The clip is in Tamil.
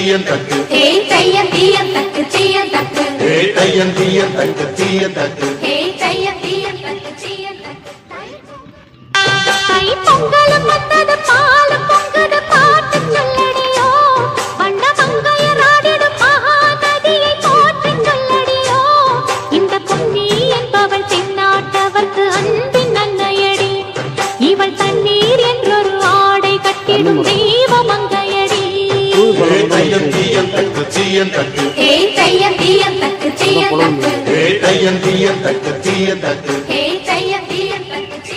தீயன் தக்கு ஹே தையன் தீயன் தக்கு சீயன் தக்கு ஹே தையன் தீயன் தக்கு தீயன் தக்கு ஹே தையன் தீயன் தக்கு சீயன் தக்கு தை பொங்கலும் வந்தது பாலும் பொங்குது பாட்டு சொல்லடியோ வண்ண மங்கையர் ஆடிடும் மகாநதியை போற்றி சொல்லடியோ இந்த பொன்னி என்பவள் தென்னாட்டவர்க்கு அன்பின் அன்னையடி இவள் தண்ணீர் என்றொரு ஆடை கட்டிடும் தெய்வ மங்கையடி ஹே தையன் தீயன் தக்கு தீயன் தக்கு ஹே தையன் தீயன் தக்கு சீயன் தக்கு ஹே தையன் தீயன் தக்கு தீயன் தக்கு